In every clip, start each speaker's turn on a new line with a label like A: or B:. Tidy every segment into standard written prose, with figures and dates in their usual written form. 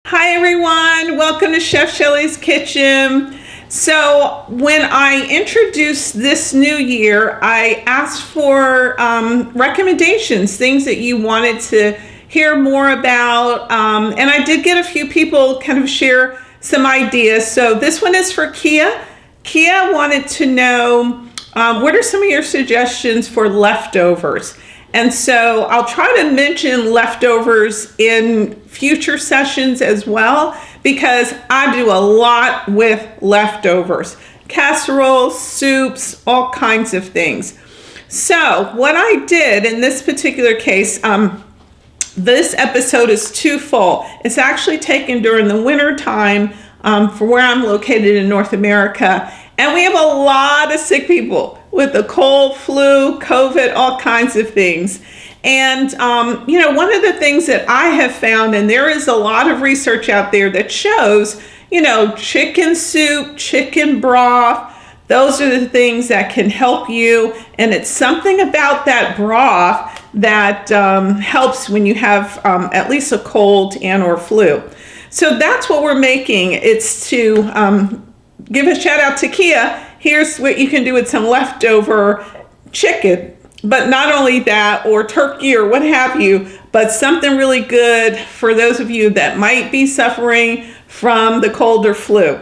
A: Hi everyone, welcome to Chef Shelley's Kitchen. So when I introduced this new year, I asked for recommendations, things that you wanted to hear more about, and I did get a few people kind of share some ideas. So this one is for Kia. Kia wanted to know what are some of your suggestions for leftovers? And so I'll try to mention leftovers in future sessions as well, because I do a lot with leftovers, casseroles, soups, all kinds of things. So what I did in this particular case, this episode is too full. It's actually taken during the winter time for where I'm located in North America. And we have a lot of sick people with the cold, flu, COVID, all kinds of things. And, one of the things that I have found, and there is a lot of research out there that shows, chicken soup, chicken broth, those are the things that can help you. And it's something about that broth that helps when you have at least a cold and or flu. So that's what we're making. It's to give a shout out to Kia. Here's what you can do with some leftover chicken, but not only that, or turkey or what have you, but something really good for those of you that might be suffering from the cold or flu.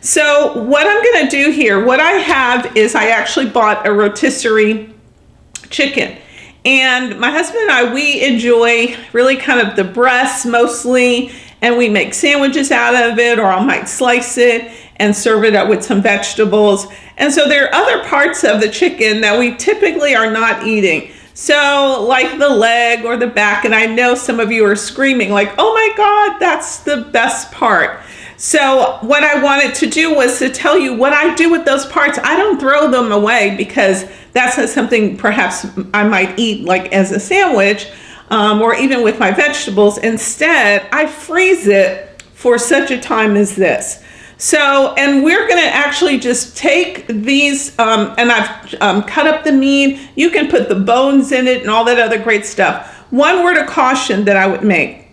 A: So what I'm going to do here, what I have is I actually bought a rotisserie chicken. And my husband and I, we enjoy really kind of the breast mostly, and we make sandwiches out of it, or I might slice it and serve it up with some vegetables. And so there are other parts of the chicken that we typically are not eating. So like the leg or the back, and I know some of you are screaming like, oh my God, that's the best part. So what I wanted to do was to tell you what I do with those parts. I don't throw them away because that's not something perhaps I might eat like as a sandwich or even with my vegetables. Instead, I freeze it for such a time as this. So, and we're going to actually just take these, and I've cut up the meat. You can put the bones in it and all that other great stuff. One word of caution that I would make.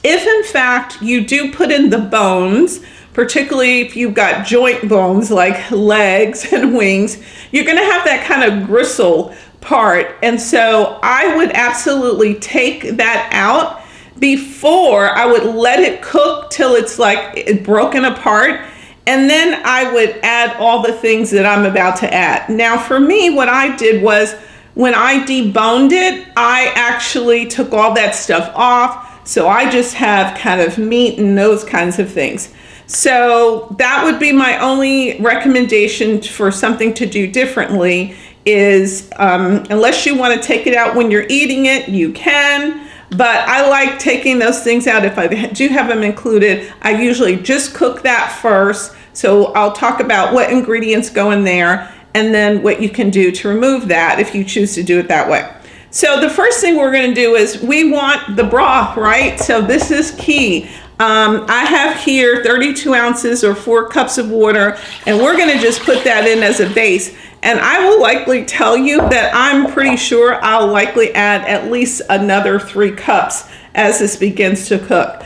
A: If in fact you do put in the bones, particularly if you've got joint bones like legs and wings, you're going to have that kind of gristle part. And so I would absolutely take that out. Before, I would let it cook till it's like broken apart, and then I would add all the things that I'm about to add. Now for me, what I did was when I deboned it, I actually took all that stuff off, so I just have kind of meat and those kinds of things. So that would be my only recommendation for something to do differently is unless you want to take it out when you're eating it, you can. But I like taking those things out. If I do have them included, I usually just cook that first. So I'll talk about what ingredients go in there and then what you can do to remove that if you choose to do it that way. So the first thing we're going to do is we want the broth, right? So this is key. I have here 32 ounces or 4 cups of water, and we're going to just put that in as a base. And I will likely tell you that I'm pretty sure I'll likely add at least another 3 cups as this begins to cook.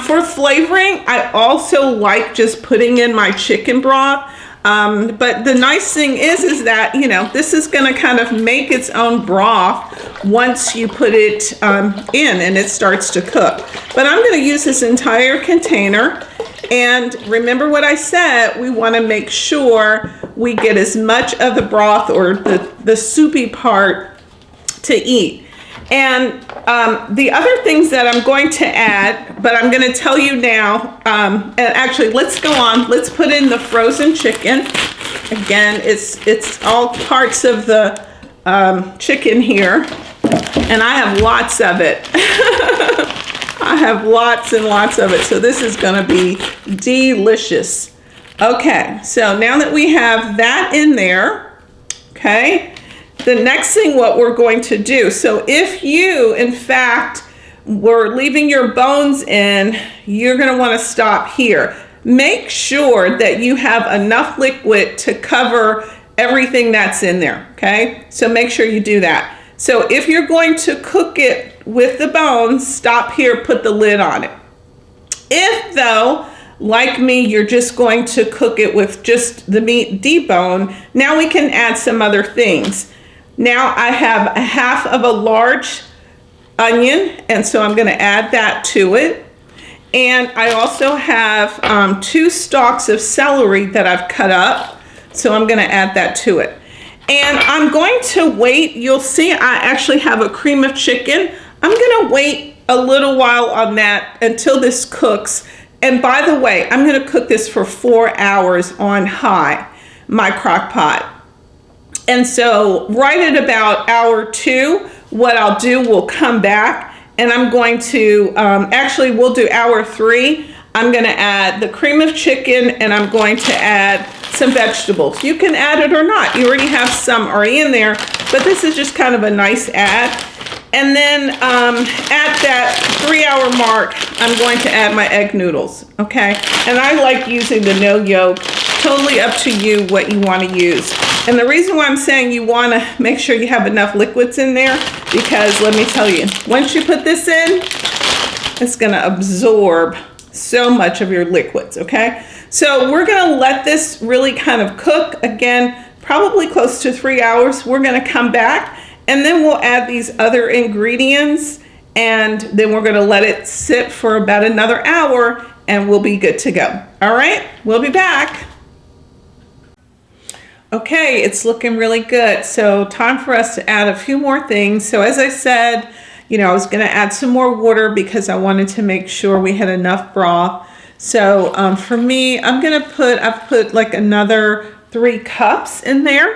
A: For flavoring, I also like just putting in my chicken broth. But the nice thing is that, this is going to kind of make its own broth once you put it in and it starts to cook. But I'm going to use this entire container. And remember what I said, we want to make sure we get as much of the broth or the soupy part to eat. And the other things that I'm going to add, but I'm going to tell you now, and actually let's go on, let's put in the frozen chicken. Again, it's all parts of the chicken here, and I have lots of it. I have lots and lots of it, so this is going to be delicious. Okay, so now that we have that in there, okay, the next thing what we're going to do, so if you, in fact, were leaving your bones in, you're going to want to stop here. Make sure that you have enough liquid to cover everything that's in there, okay? So make sure you do that. So if you're going to cook it with the bones, stop here, put the lid on it. If though, like me, you're just going to cook it with just the meat deboned, now we can add some other things. Now I have a half of a large onion, and so I'm going to add that to it. And I also have 2 stalks of celery that I've cut up, so I'm going to add that to it. And I'm going to wait. You'll see I actually have a cream of chicken. I'm going to wait a little while on that until this cooks. And by the way, I'm going to cook this for 4 hours on high, my crock pot. And so right at about hour 2, what I'll do, we'll come back and I'm going to, actually we'll do hour 3. I'm going to add the cream of chicken and I'm going to add some vegetables. You can add it or not. You already have some already in there, but this is just kind of a nice add. And then at that 3-hour mark, I'm going to add my egg noodles, okay? And I like using the no yolk. Totally up to you what you want to use. And the reason why I'm saying you want to make sure you have enough liquids in there, because let me tell you, once you put this in, it's going to absorb so much of your liquids, okay? So we're going to let this really kind of cook, again, probably close to 3 hours. We're going to come back and then we'll add these other ingredients and then we're going to let it sit for about another hour and we'll be good to go. All right, we'll be back. Okay, it's looking really good. So time for us to add a few more things. So as I said, you know, I was going to add some more water because I wanted to make sure we had enough broth. So for me, I've put like another 3 cups in there.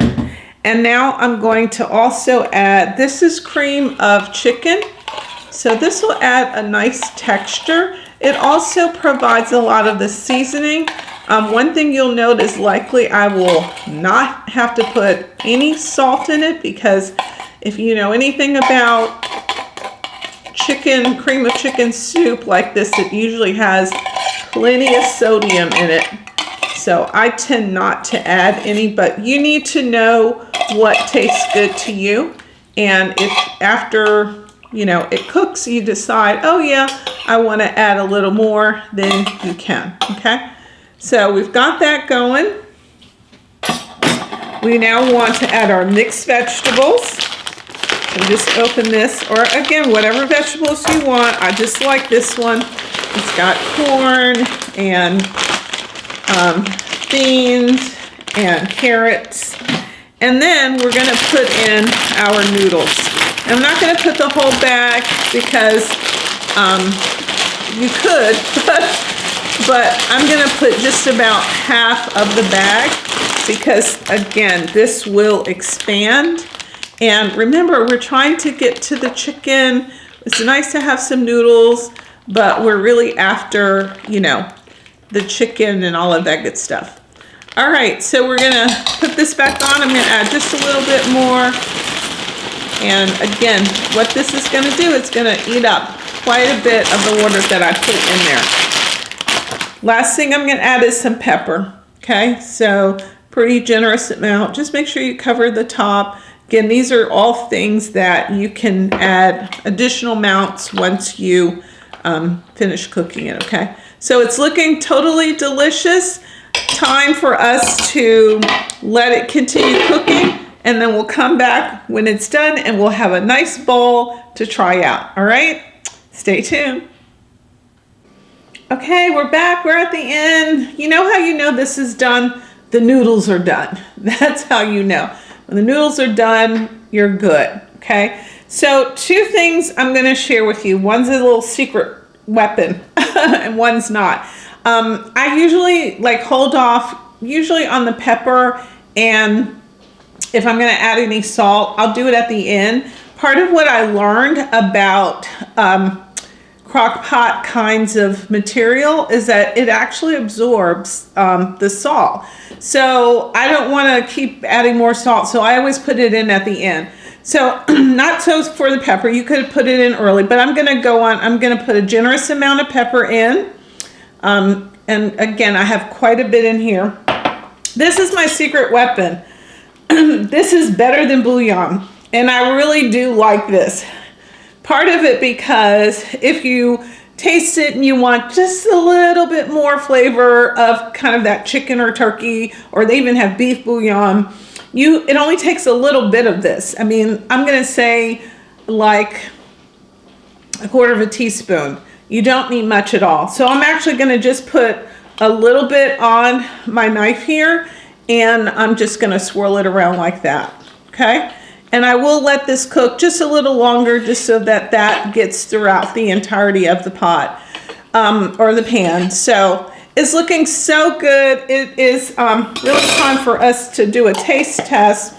A: And now I'm going to also add, this is cream of chicken. So this will add a nice texture. It also provides a lot of the seasoning. One thing you'll note is likely I will not have to put any salt in it because if you know anything about chicken, cream of chicken soup like this, it usually has plenty of sodium in it. So I tend not to add any, but you need to know what tastes good to you. And if after, you know, it cooks, you decide, oh yeah, I want to add a little more, then you can, okay? So we've got that going. We now want to add our mixed vegetables. So just open this, or again, whatever vegetables you want. I just like this one. It's got corn and beans and carrots. And then we're going to put in our noodles. I'm not going to put the whole bag because you could, but I'm going to put just about half of the bag because, again, this will expand. And remember, we're trying to get to the chicken. It's nice to have some noodles, but we're really after, you know, the chicken and all of that good stuff. All right, so we're going to put this back on. I'm going to add just a little bit more. And again, what this is going to do, it's going to eat up quite a bit of the water that I put in there. Last thing I'm going to add is some pepper. Okay, so pretty generous amount. Just make sure you cover the top. Again, these are all things that you can add additional amounts once you finish cooking it, okay? So it's looking totally delicious. Time for us to let it continue cooking, and then we'll come back when it's done and we'll have a nice bowl to try out, all right? Stay tuned. Okay, we're back. We're at the end. You know how you know this is done? The noodles are done. That's how you know. When the noodles are done, you're good, okay? So 2 things I'm going to share with you. One's a little secret weapon and one's not. I usually like hold off usually on the pepper, and if I'm going to add any salt, I'll do it at the end. Part of what I learned about Crockpot kinds of material is that it actually absorbs the salt. So I don't want to keep adding more salt, so I always put it in at the end. So not so for the pepper, you could have put it in early, but I'm going to put a generous amount of pepper in. And again, I have quite a bit in here. This is my secret weapon. This is better than bouillon, and I really do like this. Part of it because if you taste it and you want just a little bit more flavor of kind of that chicken or turkey, or they even have beef bouillon, it only takes a little bit of this. I mean, I'm gonna say like a quarter of a teaspoon. You don't need much at all. So I'm actually gonna just put a little bit on my knife here, and I'm just gonna swirl it around like that, okay? And I will let this cook just a little longer, just so that that gets throughout the entirety of the pot or the pan. So it's looking so good. It is really time for us to do a taste test.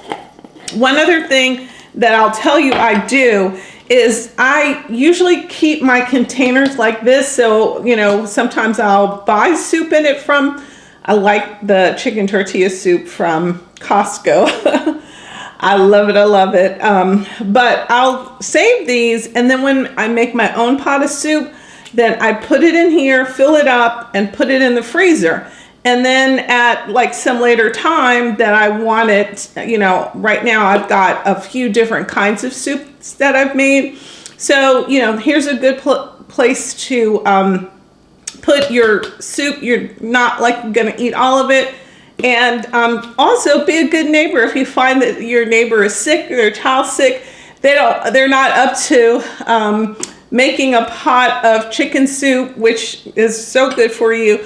A: One other thing that I'll tell you I do is I usually keep my containers like this. So, you know, sometimes I'll buy soup in it I like the chicken tortilla soup from Costco. I love it, I love it. But I'll save these, and then when I make my own pot of soup, then I put it in here, fill it up, and put it in the freezer. And then at like some later time that I want it, you know, right now I've got a few different kinds of soups that I've made. So, you know, here's a good place to put your soup. You're not like gonna eat all of it. And also be a good neighbor. If you find that your neighbor is sick or their child's sick, they're not up to making a pot of chicken soup, which is so good for you.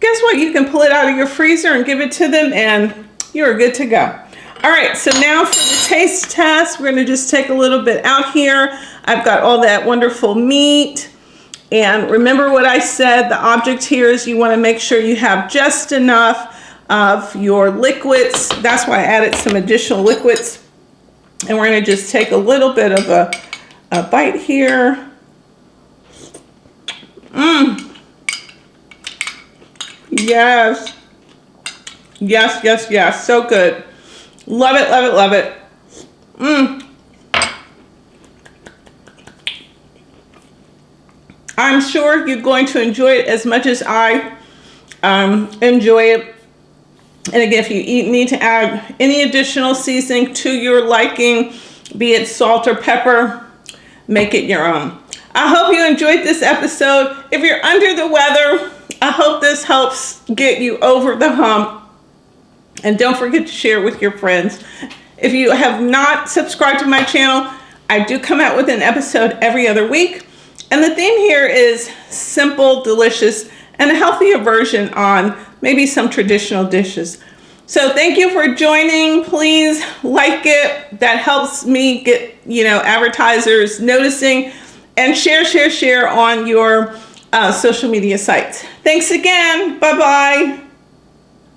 A: Guess what? You can pull it out of your freezer and give it to them, and you're good to go. All right, so now for the taste test, we're gonna just take a little bit out here. I've got all that wonderful meat. And remember what I said, the object here is you wanna make sure you have just enough of your liquids. That's why I added some additional liquids. And we're gonna just take a little bit of a bite here. Yes. Yes, yes, yes, so good. Love it, love it, love it. I'm sure you're going to enjoy it as much as I enjoy it. And again, if you need to add any additional seasoning to your liking, be it salt or pepper, make it your own. I hope you enjoyed this episode. If you're under the weather, I hope this helps get you over the hump. And don't forget to share it with your friends. If you have not subscribed to my channel, I do come out with an episode every other week. And the theme here is simple, delicious, and a healthier version on maybe some traditional dishes. So thank you for joining. Please like it. That helps me get, you know, advertisers noticing, and share on your social media sites. Thanks again. Bye-bye.